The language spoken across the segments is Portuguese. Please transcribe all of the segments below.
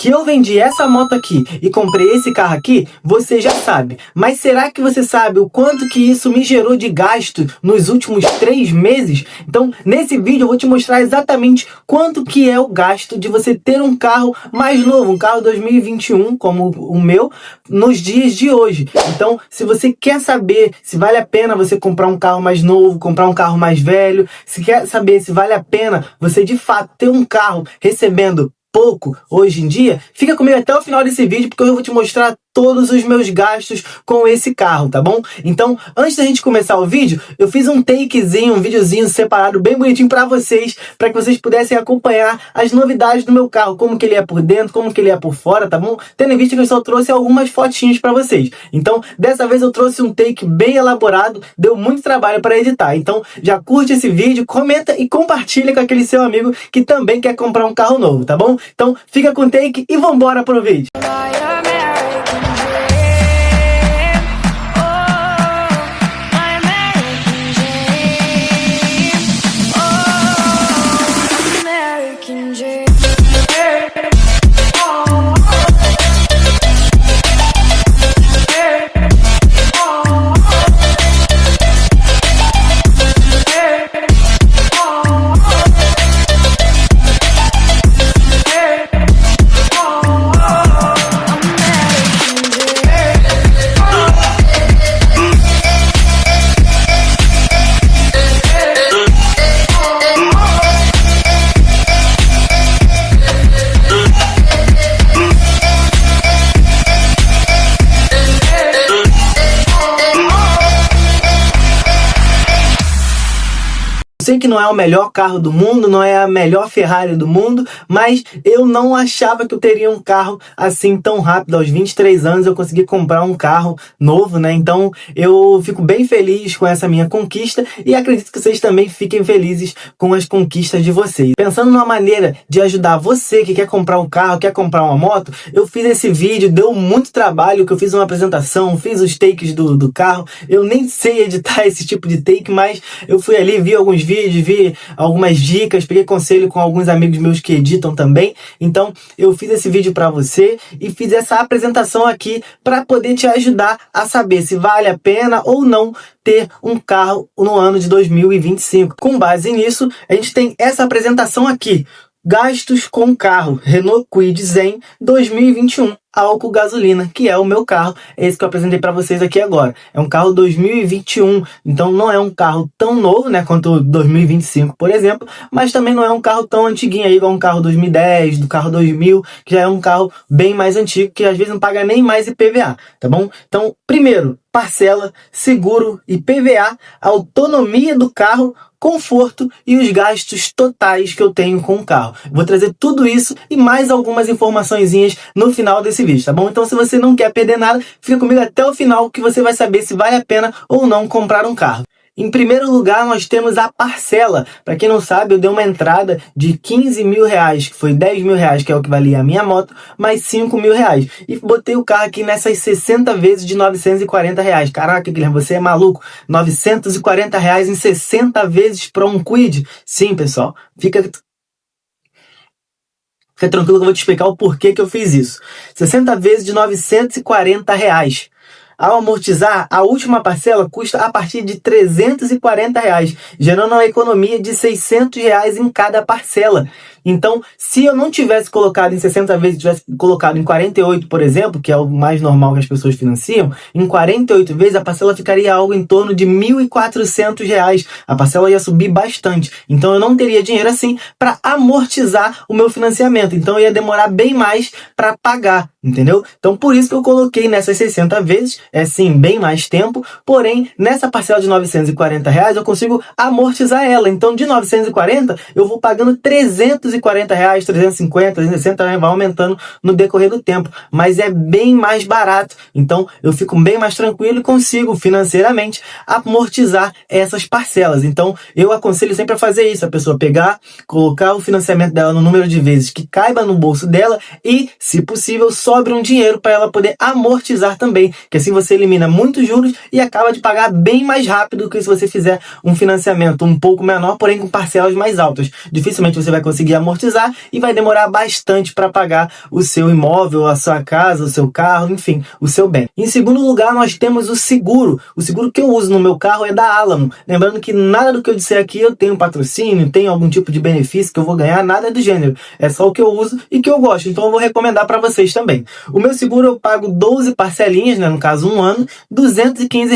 Que eu vendi essa moto aqui e comprei esse carro aqui, você já sabe. Mas será que você sabe o quanto que isso me gerou de gasto nos últimos 3 meses? Então, nesse vídeo eu vou te mostrar exatamente quanto que é o gasto de você ter um carro mais novo, um carro 2021, como o meu, nos dias de hoje. Então, se você quer saber se vale a pena você comprar um carro mais novo, comprar um carro mais velho, se quer saber se vale a pena você de fato ter um carro recebendo pouco hoje em dia, fica comigo até o final desse vídeo, porque eu vou te mostrar todos os meus gastos com esse carro, tá bom? Então, antes da gente começar o vídeo, eu fiz um takezinho, um videozinho separado, bem bonitinho pra vocês, para que vocês pudessem acompanhar as novidades do meu carro, como que ele é por dentro, como que ele é por fora, tá bom? Tendo em vista que eu só trouxe algumas fotinhas pra vocês. Então, dessa vez eu trouxe um take bem elaborado, deu muito trabalho para editar. Então, já curte esse vídeo, comenta e compartilha com aquele seu amigo que também quer comprar um carro novo, tá bom? Então, fica com o take e vambora pro vídeo. Sei que não é o melhor carro do mundo, não é a melhor Ferrari do mundo, mas eu não achava que eu teria um carro assim tão rápido. Aos 23 anos eu consegui comprar um carro novo, né? Então eu fico bem feliz com essa minha conquista e acredito que vocês também fiquem felizes com as conquistas de vocês. Pensando numa maneira de ajudar você que quer comprar um carro, quer comprar uma moto, eu fiz esse vídeo, deu muito trabalho, que eu fiz uma apresentação, fiz os takes do carro. Eu nem sei editar esse tipo de take, mas eu fui ali, vi alguns vídeos, vi algumas dicas, peguei conselho com alguns amigos meus que editam também. Então eu fiz esse vídeo para você e fiz essa apresentação aqui para poder te ajudar a saber se vale a pena ou não ter um carro no ano de 2025. Com base nisso, a gente tem essa apresentação aqui: gastos com carro Renault Kwid Zen 2021, álcool gasolina, que é o meu carro, é esse que eu apresentei para vocês aqui agora. É um carro 2021, então não é um carro tão novo, né, quanto 2025, por exemplo, mas também não é um carro tão antiguinho aí, igual um carro 2010, do carro 2000, que já é um carro bem mais antigo, que às vezes não paga nem mais IPVA, tá bom? Então, primeiro, parcela, seguro, IPVA, autonomia do carro, conforto e os gastos totais que eu tenho com o carro. Vou trazer tudo isso e mais algumas informaçõezinhas no final desse vídeo, tá bom? Então, se você não quer perder nada, fica comigo até o final que você vai saber se vale a pena ou não comprar um carro. Em primeiro lugar, nós temos a parcela. Para quem não sabe, eu dei uma entrada de 15 mil reais, que foi 10 mil reais, que é o que valia a minha moto, mais 5 mil reais. E botei o carro aqui nessas 60 vezes de 940 reais. Caraca, Guilherme, você é maluco? 940 reais em 60 vezes para um Kwid? Sim, pessoal. Fica tranquilo que eu vou te explicar o porquê que eu fiz isso. 60 vezes de 940 reais. Ao amortizar, a última parcela custa a partir de 340 reais, gerando uma economia de 600 reais em cada parcela. Então, se eu não tivesse colocado em 60 vezes, tivesse colocado em 48, por exemplo, que é o mais normal que as pessoas financiam, em 48 vezes a parcela ficaria algo em torno de R$ 1.400. A parcela ia subir bastante. Então, eu não teria dinheiro assim para amortizar o meu financiamento. Então, eu ia demorar bem mais para pagar, entendeu? Então, por isso que eu coloquei nessas 60 vezes, é sim, bem mais tempo, porém, nessa parcela de 940 reais, eu consigo amortizar ela. Então, de 940, eu vou pagando 340 reais, 350, 360 reais, vai aumentando no decorrer do tempo, mas é bem mais barato, então eu fico bem mais tranquilo e consigo financeiramente amortizar essas parcelas. Então eu aconselho sempre a fazer isso, a pessoa pegar, colocar o financiamento dela no número de vezes que caiba no bolso dela e, se possível, sobre um dinheiro para ela poder amortizar também, que assim você elimina muitos juros e acaba de pagar bem mais rápido do que se você fizer um financiamento um pouco menor, porém com parcelas mais altas. Dificilmente você vai conseguir amortizar e vai demorar bastante para pagar o seu imóvel, a sua casa, o seu carro, enfim, o seu bem. Em segundo lugar, nós temos o seguro. O seguro que eu uso no meu carro é da Alamo. Lembrando que nada do que eu disser aqui eu tenho patrocínio, tenho algum tipo de benefício que eu vou ganhar, nada do gênero. É só o que eu uso e que eu gosto, então eu vou recomendar para vocês também. O meu seguro eu pago 12 parcelinhas, né, no caso um ano, R$ 215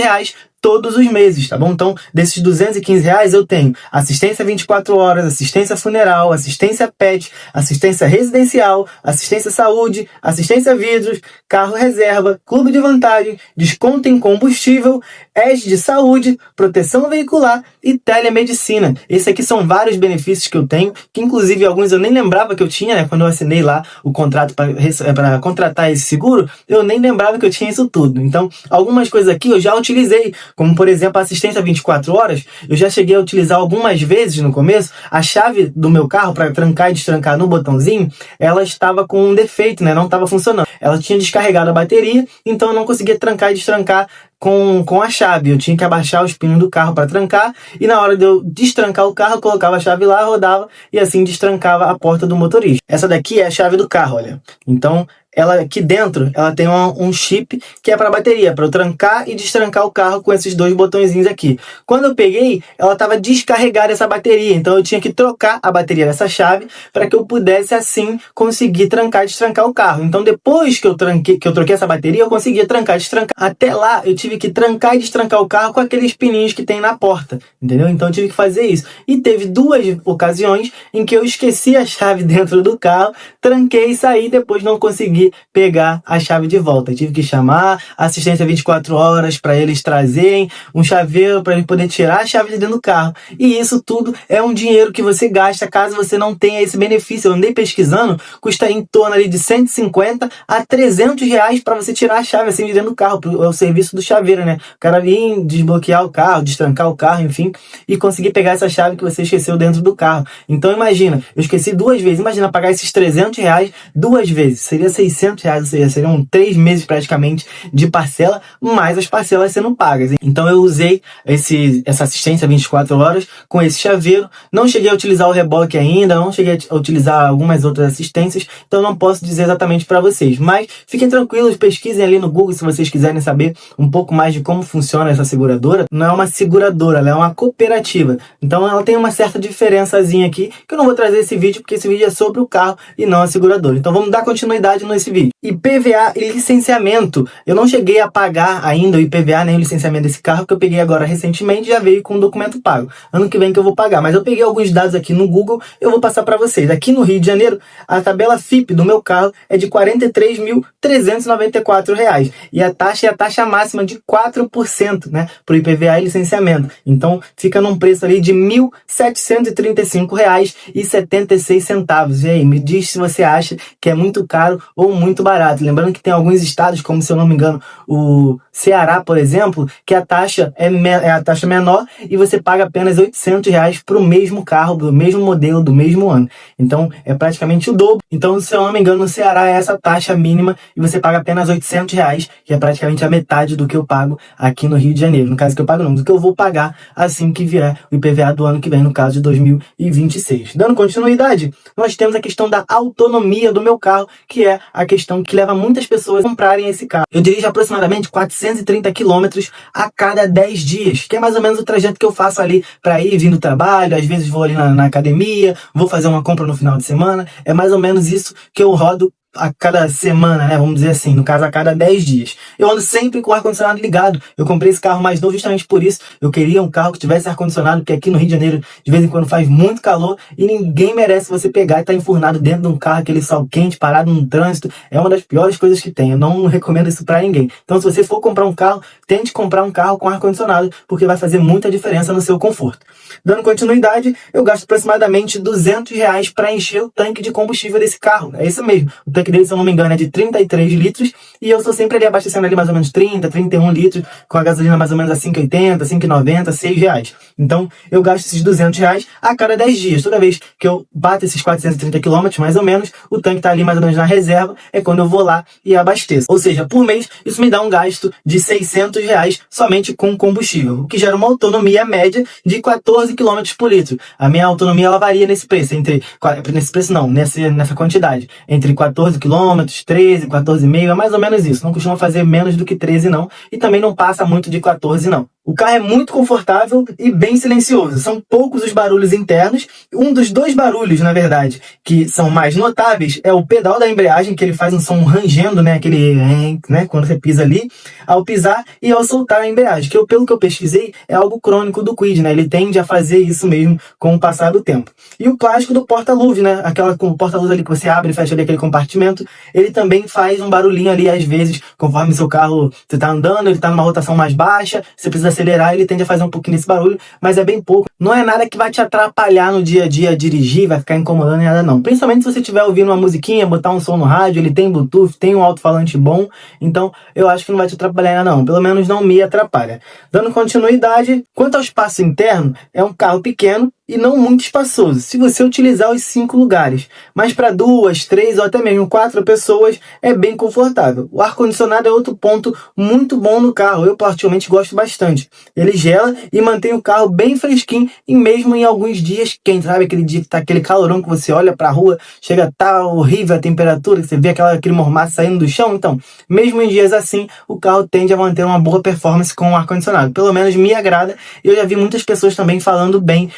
todos os meses, tá bom? Então, desses R$ 215 eu tenho assistência 24 horas, assistência funeral, assistência pet, assistência residencial, assistência saúde, assistência vidros, carro reserva, clube de vantagem, desconto em combustível, ES de saúde, proteção veicular e telemedicina. Esses aqui são vários benefícios que eu tenho, que inclusive alguns eu nem lembrava que eu tinha, né? Quando eu assinei lá o contrato para contratar esse seguro, eu nem lembrava que eu tinha isso tudo. Então, algumas coisas aqui eu já utilizei, como por exemplo a assistência 24 horas, eu já cheguei a utilizar algumas vezes no começo. A chave do meu carro para trancar e destrancar no botãozinho, ela estava com um defeito, né? Não estava funcionando. Ela tinha descarregado a bateria, então eu não conseguia trancar e destrancar com a chave. Eu tinha que abaixar os pinos do carro para trancar e na hora de eu destrancar o carro, eu colocava a chave lá, rodava e assim destrancava a porta do motorista. Essa daqui é a chave do carro, olha. Então, ela aqui dentro, ela tem um chip que é para bateria, para eu trancar e destrancar o carro com esses dois botõezinhos aqui. Quando eu peguei, ela estava descarregada essa bateria, então eu tinha que trocar a bateria dessa chave para que eu pudesse assim conseguir trancar e destrancar o carro. Então depois que eu troquei essa bateria, eu conseguia trancar e destrancar. Até lá eu tive que trancar e destrancar o carro com aqueles pininhos que tem na porta, entendeu? Então eu tive que fazer isso. E teve duas ocasiões em que eu esqueci a chave dentro do carro, tranquei e saí, depois não consegui pegar a chave de volta. Eu tive que chamar a assistência 24 horas para eles trazerem um chaveiro para ele poder tirar a chave de dentro do carro. E isso tudo é um dinheiro que você gasta caso você não tenha esse benefício. Eu andei pesquisando, custa em torno ali de 150 a 300 reais para você tirar a chave assim de dentro do carro. É o serviço do chaveiro, né? O cara vir desbloquear o carro, destrancar o carro, enfim, e conseguir pegar essa chave que você esqueceu dentro do carro. Então imagina, eu esqueci duas vezes. Imagina pagar esses 300 reais duas vezes. Seria 600 reais, ou seja, seriam 3 meses praticamente de parcela, mais as parcelas sendo pagas. Então eu usei essa assistência 24 horas com esse chaveiro. Não cheguei a utilizar o reboque ainda, não cheguei a utilizar algumas outras assistências, então não posso dizer exatamente para vocês. Mas fiquem tranquilos, pesquisem ali no Google se vocês quiserem saber um pouco mais de como funciona essa seguradora. Não é uma seguradora, ela é uma cooperativa. Então ela tem uma certa diferençazinha aqui, que eu não vou trazer esse vídeo, porque esse vídeo é sobre o carro e não a seguradora. Então vamos dar continuidade nesse vídeo. IPVA e licenciamento. Eu não cheguei a pagar ainda o IPVA nem o licenciamento desse carro, que eu peguei agora recentemente, já veio com o documento pago. Ano que vem que eu vou pagar, mas eu peguei alguns dados aqui no Google, eu vou passar para vocês. Aqui no Rio de Janeiro, a tabela FIP do meu carro é de R$ 43.394 e a taxa é a taxa máxima de 4%, né, para o IPVA e licenciamento. Então fica num preço ali de R$ 1.735,76. E aí, me diz se você acha que é muito caro ou muito barato. Lembrando que tem alguns estados, como se eu não me engano, o Ceará, por exemplo, que a taxa é a taxa menor e você paga apenas R$ 800 para o mesmo carro, do mesmo modelo, do mesmo ano. Então, é praticamente o dobro. Então, se eu não me engano, no Ceará é essa taxa mínima e você paga apenas R$ 800, que é praticamente a metade do que eu pago aqui no Rio de Janeiro. No caso que eu pago não, do que eu vou pagar assim que vier o IPVA do ano que vem, no caso de 2026. Dando continuidade, nós temos a questão da autonomia do meu carro, que é a questão que leva muitas pessoas a comprarem esse carro. Eu dirijo aproximadamente 430 quilômetros a cada 10 dias, que é mais ou menos o trajeto que eu faço ali para ir vindo do trabalho. Às vezes vou ali na academia, vou fazer uma compra no final de semana. É mais ou menos isso que eu rodo a cada semana, né? Vamos dizer assim, no caso a cada 10 dias. Eu ando sempre com o ar-condicionado ligado. Eu comprei esse carro mais novo justamente por isso. Eu queria um carro que tivesse ar-condicionado, porque aqui no Rio de Janeiro de vez em quando faz muito calor e ninguém merece você pegar e estar enfurnado dentro de um carro, aquele sol quente, parado no trânsito. É uma das piores coisas que tem. Eu não recomendo isso pra ninguém. Então, se você for comprar um carro, tente comprar um carro com ar-condicionado, porque vai fazer muita diferença no seu conforto. Dando continuidade, eu gasto aproximadamente R$ 200 para encher o tanque de combustível desse carro. É isso mesmo. O tanque tanque dele, se eu não me engano, é de 33 litros, e eu estou sempre ali abastecendo ali mais ou menos 30, 31 litros, com a gasolina mais ou menos a 5,80, 5,90, R$ 6. Então, eu gasto esses R$ 200 a cada 10 dias. Toda vez que eu bato esses 430 quilômetros, mais ou menos, o tanque tá ali mais ou menos na reserva, é quando eu vou lá e abasteço. Ou seja, por mês, isso me dá um gasto de R$ 600 somente com combustível, o que gera uma autonomia média de 14 quilômetros por litro. A minha autonomia, ela varia nesse preço, nessa quantidade, entre 14 quilômetros, 13, 14,5, é mais ou menos isso. Não costuma fazer menos do que 13 não, e também não passa muito de 14 não. O carro é muito confortável e bem silencioso. São poucos os barulhos internos. Um dos dois barulhos, na verdade, que são mais notáveis é o pedal da embreagem, que ele faz um som rangendo, né? Aquele, né? Quando você pisa ali, ao pisar e ao soltar a embreagem. Que pelo que eu pesquisei, é algo crônico do Kwid, né? Ele tende a fazer isso mesmo com o passar do tempo. E o clássico do porta-luz, né? Aquela com o porta-luz ali que você abre e fecha ali aquele compartimento. Ele também faz um barulhinho ali, às vezes, conforme seu carro, você tá andando, ele tá numa rotação mais baixa, você precisa acelerar, ele tende a fazer um pouquinho desse barulho, mas é bem pouco. Não é nada que vai te atrapalhar no dia a dia a dirigir, vai ficar incomodando nem nada não. Principalmente se você estiver ouvindo uma musiquinha, botar um som no rádio, ele tem Bluetooth, tem um alto-falante bom, então eu acho que não vai te atrapalhar nada não. Pelo menos não me atrapalha. Dando continuidade, quanto ao espaço interno, é um carro pequeno e não muito espaçoso, se você utilizar os 5 lugares. Mas para 2, 3 ou até mesmo 4 pessoas é bem confortável. O ar-condicionado é outro ponto muito bom no carro, eu particularmente gosto bastante. Ele gela e mantém o carro bem fresquinho, e mesmo em alguns dias quentes, sabe? Aquele dia que tá aquele calorão que você olha pra rua, chega a tá horrível a temperatura, que você vê aquele mormaço saindo do chão. Então, mesmo em dias assim, o carro tende a manter uma boa performance com o ar-condicionado. Pelo menos me agrada, e eu já vi muitas pessoas também falando bem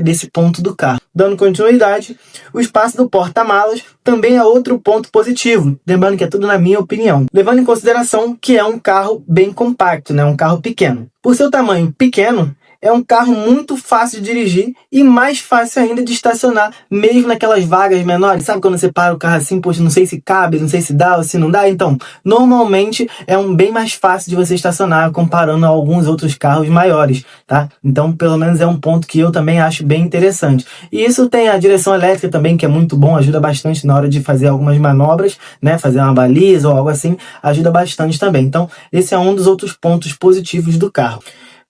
desse ponto do carro. Dando continuidade, o espaço do porta-malas também é outro ponto positivo, lembrando que é tudo na minha opinião, levando em consideração que é um carro bem compacto, né? Um carro pequeno. Por seu tamanho pequeno, é um carro muito fácil de dirigir e mais fácil ainda de estacionar, mesmo naquelas vagas menores. Sabe quando você para o carro assim, poxa, não sei se cabe, não sei se dá ou se não dá? Então, normalmente é bem mais fácil de você estacionar comparando a alguns outros carros maiores, tá? Então, pelo menos é um ponto que eu também acho bem interessante. E isso tem a direção elétrica também, que é muito bom, ajuda bastante na hora de fazer algumas manobras, né? Fazer uma baliza ou algo assim, ajuda bastante também. Então, esse é um dos outros pontos positivos do carro.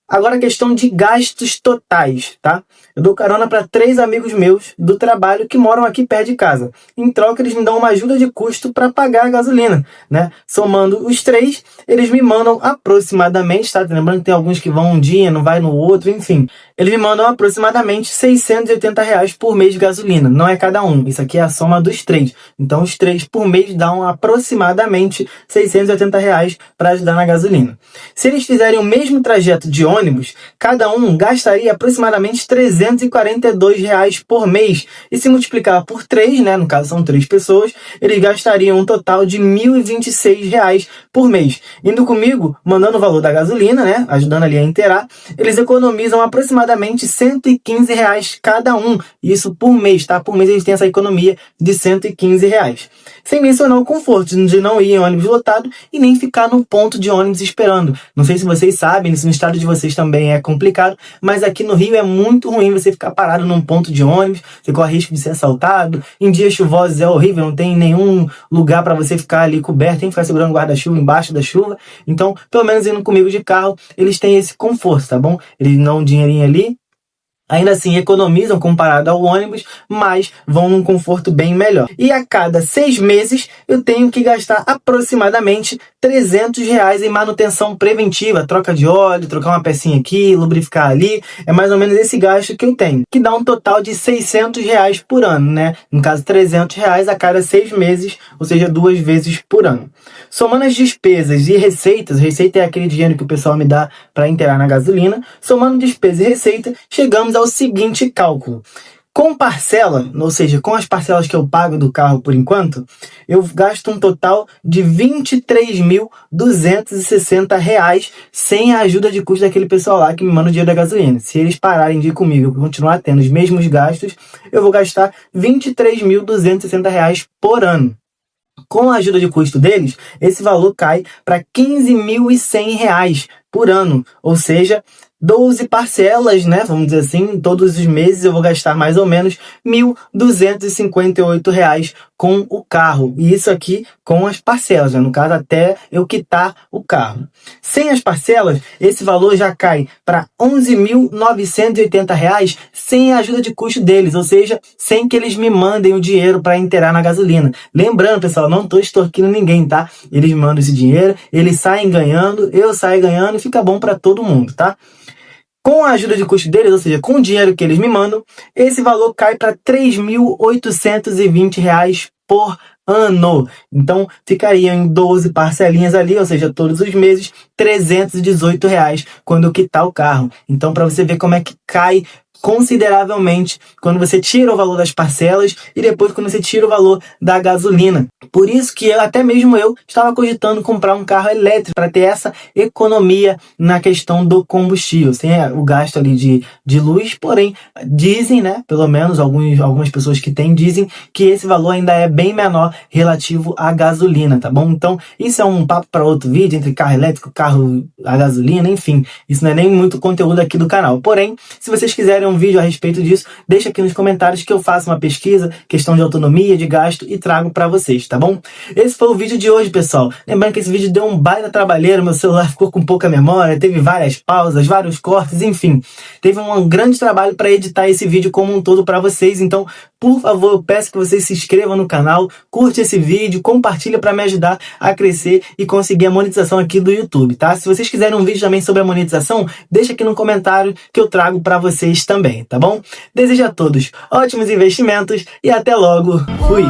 Agora a questão de gastos totais, tá? Eu dou carona para 3 amigos meus do trabalho que moram aqui perto de casa. Em troca, eles me dão uma ajuda de custo para pagar a gasolina, né? Somando os 3, eles me mandam aproximadamente, tá? Lembrando que tem alguns que vão um dia, não vai no outro, enfim. Eles me mandam aproximadamente R$ 680 por mês de gasolina. Não é cada um, isso aqui é a soma dos 3. Então os 3 por mês dão aproximadamente R$ 680 para ajudar na gasolina. Se eles fizerem o mesmo trajeto de ônibus, cada um gastaria aproximadamente R$ 342 por mês. E se multiplicar por 3, né, no caso são 3 pessoas, eles gastariam um total de R$ 1.026 por mês. Indo comigo, mandando o valor da gasolina, né, ajudando ali a inteirar, eles economizam aproximadamente R$ 115 cada um. Isso por mês, tá? Por mês eles têm essa economia de R$ 115. Sem mencionar o conforto de não ir em ônibus lotado e nem ficar no ponto de ônibus esperando. Não sei se vocês sabem, se no estado de vocês também é complicado, mas aqui no Rio é muito ruim você ficar parado num ponto de ônibus, você corre risco de ser assaltado. Em dias chuvosos é horrível, não tem nenhum lugar para você ficar ali coberto, tem que ficar segurando guarda-chuva embaixo da chuva. Então, pelo menos indo comigo de carro, eles têm esse conforto, tá bom? Eles dão um dinheirinho ali, ainda assim economizam comparado ao ônibus, mas vão num conforto bem melhor. E a cada 6 meses eu tenho que gastar aproximadamente R$ 300 em manutenção preventiva, troca de óleo, trocar uma pecinha aqui, lubrificar ali. É mais ou menos esse gasto que eu tenho, que dá um total de R$ 600 por ano, né? No caso, R$ 300 a cada 6 meses, ou seja, 2 vezes por ano. Somando as despesas e receitas, receita é aquele dinheiro que o pessoal me dá para inteirar na gasolina, somando despesa e receita, chegamos ao seguinte cálculo. Com parcela, ou seja, com as parcelas que eu pago do carro por enquanto, eu gasto um total de R$ 23.260 sem a ajuda de custo daquele pessoal lá que me manda o dinheiro da gasolina. Se eles pararem de ir comigo e continuar tendo os mesmos gastos, eu vou gastar R$ 23.260 por ano. Com a ajuda de custo deles, esse valor cai para R$ 15.100 por ano, ou seja, 12 parcelas, né? Vamos dizer assim, todos os meses eu vou gastar mais ou menos R$ 1.258 com o carro. E isso aqui com as parcelas, né? No caso, até eu quitar o carro. Sem as parcelas, esse valor já cai para R$ 11.980 sem a ajuda de custo deles, ou seja, sem que eles me mandem o dinheiro para inteirar na gasolina. Lembrando, pessoal, não estou extorquindo ninguém, tá? Eles mandam esse dinheiro, eles saem ganhando, eu saio ganhando e fica bom para todo mundo, tá? Com a ajuda de custo deles, ou seja, com o dinheiro que eles me mandam, esse valor cai para R$ 3.820 por ano. Então, ficariam em 12 parcelinhas ali, ou seja, todos os meses, R$ 318 quando eu quitar o carro. Então, para você ver como é que cai consideravelmente quando você tira o valor das parcelas e depois quando você tira o valor da gasolina. Por isso que até mesmo eu estava cogitando comprar um carro elétrico para ter essa economia na questão do combustível, sem o gasto ali de luz, porém dizem, né, pelo menos algumas pessoas que têm dizem que esse valor ainda é bem menor relativo à gasolina, tá bom? Então isso é um papo para outro vídeo, entre carro elétrico, carro a gasolina, enfim, isso não é nem muito conteúdo aqui do canal. Porém, se vocês quiserem um vídeo a respeito disso, deixa aqui nos comentários que eu faço uma pesquisa, questão de autonomia, de gasto e trago para vocês, tá bom? Esse foi o vídeo de hoje, pessoal. Lembrando que esse vídeo deu um baita trabalheiro, meu celular ficou com pouca memória, teve várias pausas, vários cortes, enfim. Teve um grande trabalho para editar esse vídeo como um todo para vocês, então, por favor, eu peço que vocês se inscrevam no canal, curte esse vídeo, compartilha para me ajudar a crescer e conseguir a monetização aqui do YouTube, tá? Se vocês quiserem um vídeo também sobre a monetização, deixa aqui no comentário que eu trago para vocês também, tá bom? Desejo a todos ótimos investimentos e até logo. Fui!